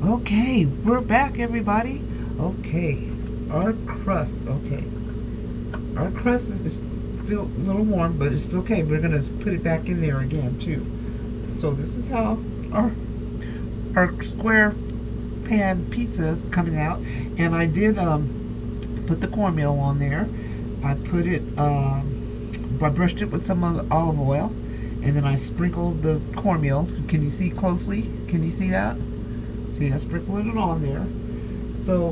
Okay, we're back, everybody. Okay, our crust. Okay, our crust is still a little warm, but it's okay. We're gonna put it back in there again too. So this is how our our square pan pizza is coming out, and I did put the cornmeal on there. I put it. I brushed it with some olive oil, and then I sprinkled the cornmeal. Can you see closely? Can you see that? See, I sprinkled it on there. So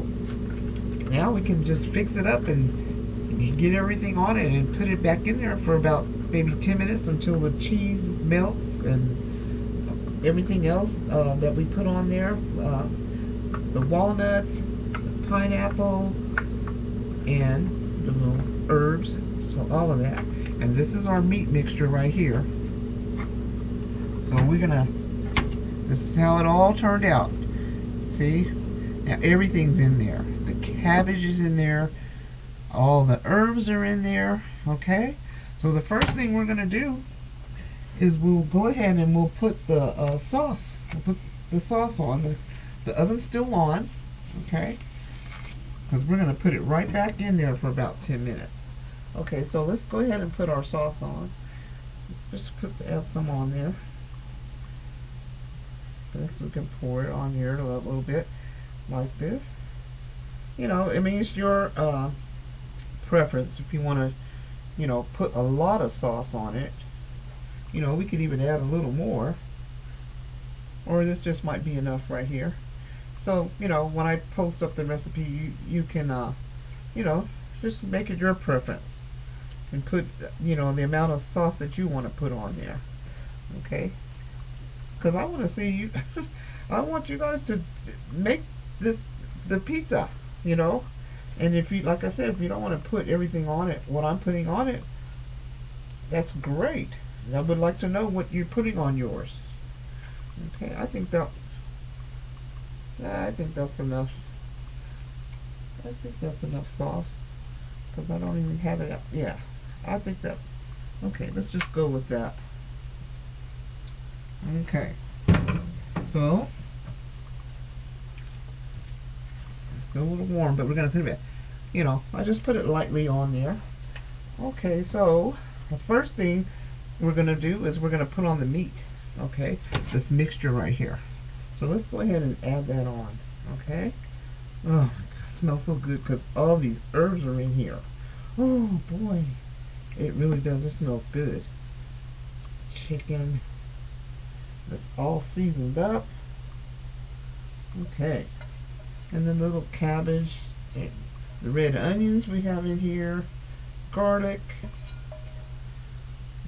now we can just fix it up and get everything on it and put it back in there for about maybe 10 minutes until the cheese melts and everything else that we put on there. The walnuts, the pineapple, and the little herbs. So all of that. And this is our meat mixture right here. So this is how it all turned out. See? Now everything's in there. The cabbage is in there. All the herbs are in there. Okay? So the first thing we're going to do is we'll go ahead and we'll put the sauce. We'll put the sauce on. The oven's still on. Okay? Because we're going to put it right back in there for about 10 minutes. Okay, so let's go ahead and put our sauce on. Just add some on there. So we can pour it on here a little bit like this. You know, I mean, it's your preference. If you want to, you know, put a lot of sauce on it, you know, we could even add a little more. Or this just might be enough right here. So, you know, when I post up the recipe, you can, you know, just make it your preference. And put, you know, the amount of sauce that you want to put on there. Okay? Because I want to see you, I want you guys to make the pizza, you know? And if you, like I said, if you don't want to put everything on it, what I'm putting on it, that's great. I would like to know what you're putting on yours. Okay, I think that's enough. I think that's enough sauce. Because I don't even have it up. Yeah, I think that. Okay, let's just go with that. Okay. So, still a little warm, but we're going to put it back. You know, I just put it lightly on there. Okay, so the first thing we're going to do is we're going to put on the meat. Okay, this mixture right here. So let's go ahead and add that on. Okay. Oh, it smells so good because all these herbs are in here. Oh boy, it really does. It smells good. Chicken. That's all seasoned up. Okay. And then the little cabbage. And the red onions we have in here. Garlic.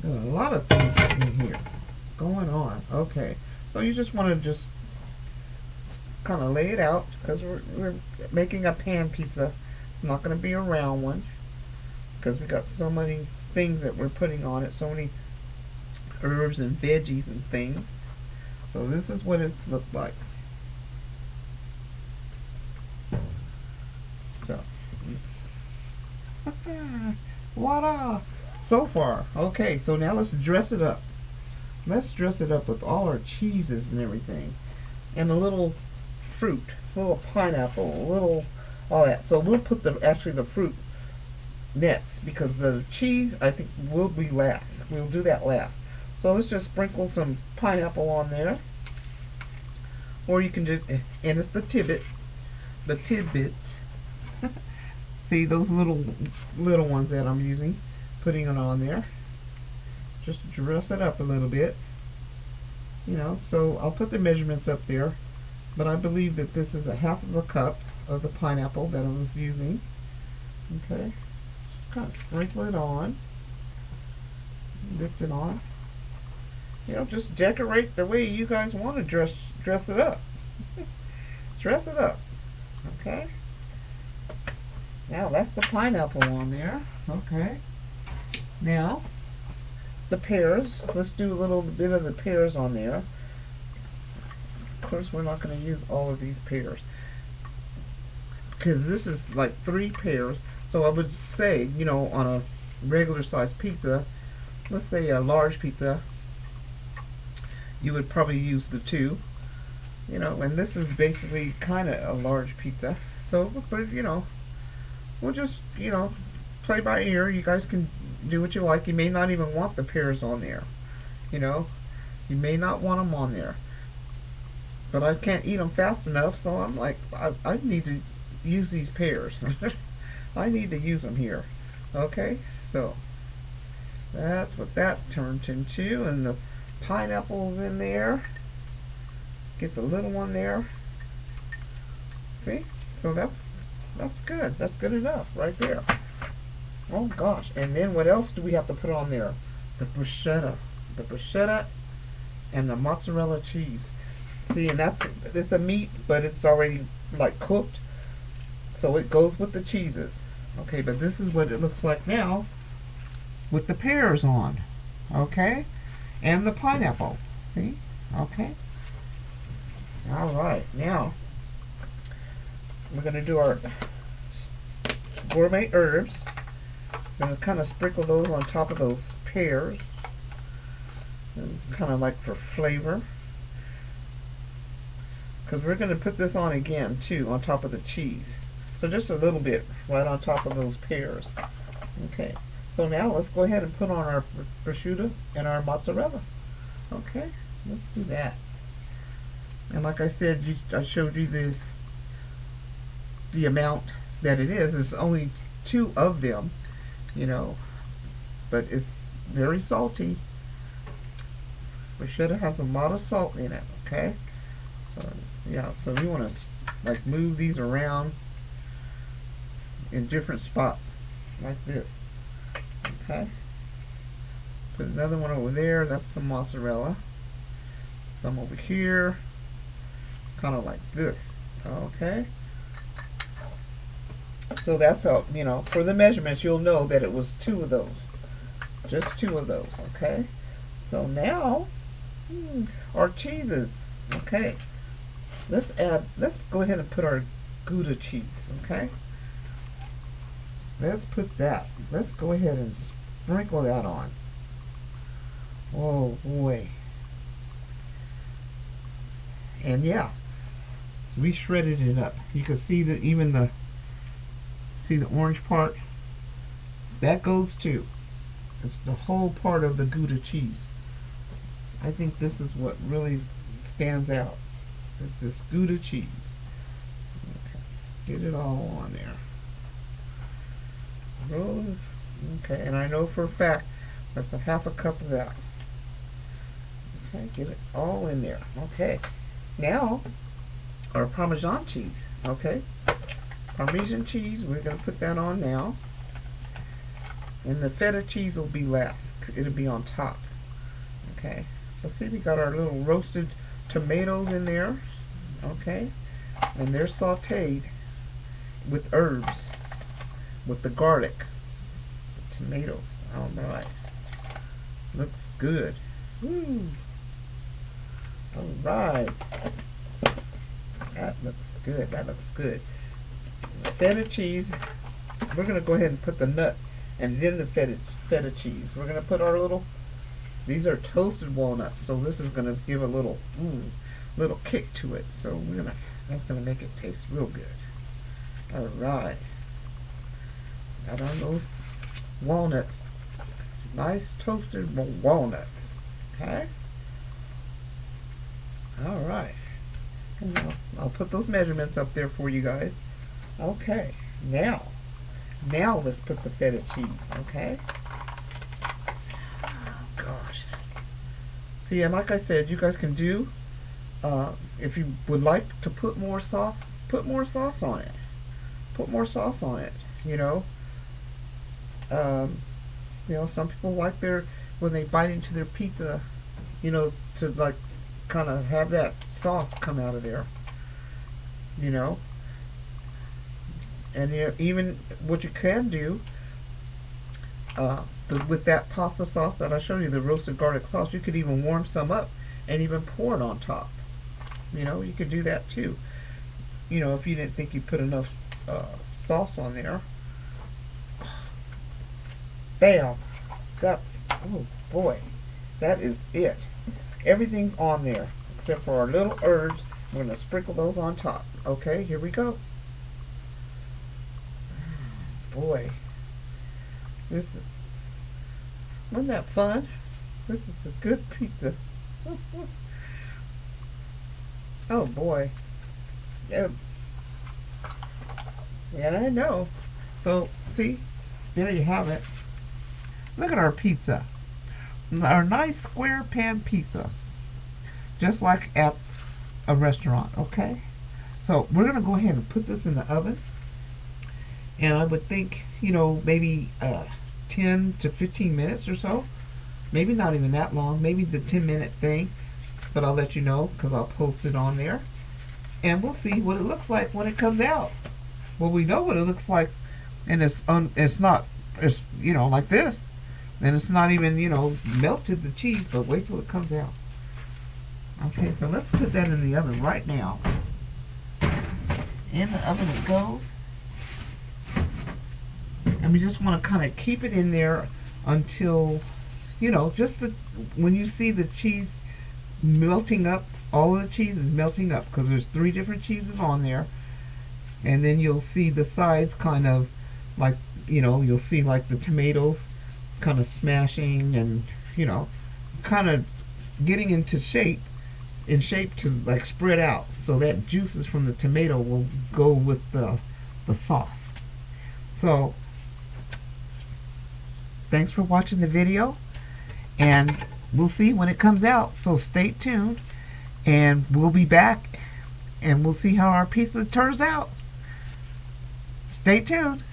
There's a lot of things in here going on. Okay. So you just want to just kind of lay it out because we're making a pan pizza. It's not going to be a round one because we got so many things that we're putting on it. So many herbs and veggies and things. So this is what it's looked like. So, voila! So far, okay. So now let's dress it up. Let's dress it up with all our cheeses and everything, and a little fruit, a little pineapple, a little all that. So we'll put the fruit next because the cheese I think will be last. We'll do that last. So let's just sprinkle some pineapple on there. Or you can just, and it's the tidbits. See those little ones that I'm using, putting it on there. Just dress it up a little bit. You know, so I'll put the measurements up there. But I believe that this is a half of a cup of the pineapple that I was using. Okay. Just kind of sprinkle it on. Lift it on. You know, just decorate the way you guys want to dress it up. Dress it up. Okay. Now that's the pineapple on there. Okay. Now the pears. Let's do a little bit of the pears on there. Of course, we're not going to use all of these pears because this is like 3 pears. So I would say, you know, on a regular size pizza, let's say a large pizza, you would probably use the 2. You know, and this is basically kind of a large pizza. So, but you know, we'll just, you know, play by ear. You guys can do what you like. You may not even want the pears on there. You know, you may not want them on there. But I can't eat them fast enough, so I'm like, I need to use these pears. I need to use them here. Okay, so that's what that turned into, and the pineapple's in there. Get the little one there. See? So that's good. That's good enough right there. Oh gosh. And then what else do we have to put on there? The bruschetta. The bruschetta and the mozzarella cheese. See, and it's a meat, but it's already like cooked. So it goes with the cheeses. Okay, but this is what it looks like now with the pears on. Okay? And the pineapple. See? Okay? Alright, now we're going to do our gourmet herbs. We're going to kind of sprinkle those on top of those pears. Kind of like for flavor. Because we're going to put this on again, too, on top of the cheese. So just a little bit right on top of those pears. Okay, so now let's go ahead and put on our prosciutto and our mozzarella. Okay, let's do that. And like I said, I showed you the amount that it is. It's only 2 of them, you know, but it's very salty. Prosciutto has a lot of salt in it, okay? So, yeah, so we want to like move these around in different spots like this. Okay. Put another one over there. That's the mozzarella. Some over here. Kind of like this. Okay. So that's how, you know, for the measurements, you'll know that it was 2 of those. Just 2 of those. Okay. So now, our cheeses. Okay. Let's go ahead and put our Gouda cheese. Okay. Let's put that. Let's go ahead and sprinkle that on. Oh boy. And yeah, we shredded it up. You can see that even the orange part, that goes too. It's the whole part of the Gouda cheese. I think this is what really stands out. It's this Gouda cheese. Okay. Get it all on there. Okay, and I know for a fact that's a half a cup of that. Okay, get it all in there. Okay, now our Parmesan cheese. Okay, Parmesan cheese, we're going to put that on now. And the feta cheese will be last. It'll be on top. Okay, let's see, we got our little roasted tomatoes in there. Okay, and they're sauteed with herbs. With the garlic, tomatoes. All right, looks good. Woo. All right, that looks good. That looks good. Feta cheese. We're gonna go ahead and put the nuts, and then the feta cheese. We're gonna put our little. These are toasted walnuts, so this is gonna give a little little kick to it. So that's gonna make it taste real good. All right. Add on those walnuts. Nice toasted walnuts. Okay? Alright. I'll put those measurements up there for you guys. Okay. Now let's put the feta cheese. Okay? Gosh. See, and like I said, you guys can do, if you would like to put more sauce, put more sauce on it. Put more sauce on it, you know. You know, some people like when they bite into their pizza, you know, to like kind of have that sauce come out of there, you know. And you know, even what you can do with that pasta sauce that I showed you, the roasted garlic sauce, you could even warm some up and even pour it on top. You know, you could do that too. You know, if you didn't think you put enough sauce on there. Bam! That's, oh boy, that is it. Everything's on there except for our little herbs We're going to sprinkle those on top. Okay, here we go. Boy, wasn't that fun? This is a good pizza. Oh boy. Yeah, yeah, I know. So, see, there you have it. Look at our pizza. Our nice square pan pizza. Just like at a restaurant, okay? So, we're going to go ahead and put this in the oven. And I would think, maybe 10 to 15 minutes or so. Maybe not even that long. Maybe the 10-minute thing. But I'll let you know because I'll post it on there. And we'll see what it looks like when it comes out. Well, we know what it looks like. And it's not, like this. And it's not even, melted the cheese. But wait till it comes out. Okay, so let's put that in the oven right now. In the oven it goes. And we just want to kind of keep it in there until, when you see the cheese melting up, all of the cheese is melting up because there's 3 different cheeses on there. And then you'll see the sides kind of like, you'll see like the tomatoes kind of smashing and, kind of getting into shape to like spread out so that juices from the tomato will go with the sauce. So thanks for watching the video, and we'll see when it comes out, so stay tuned, and we'll be back and we'll see how our pizza turns out. Stay tuned.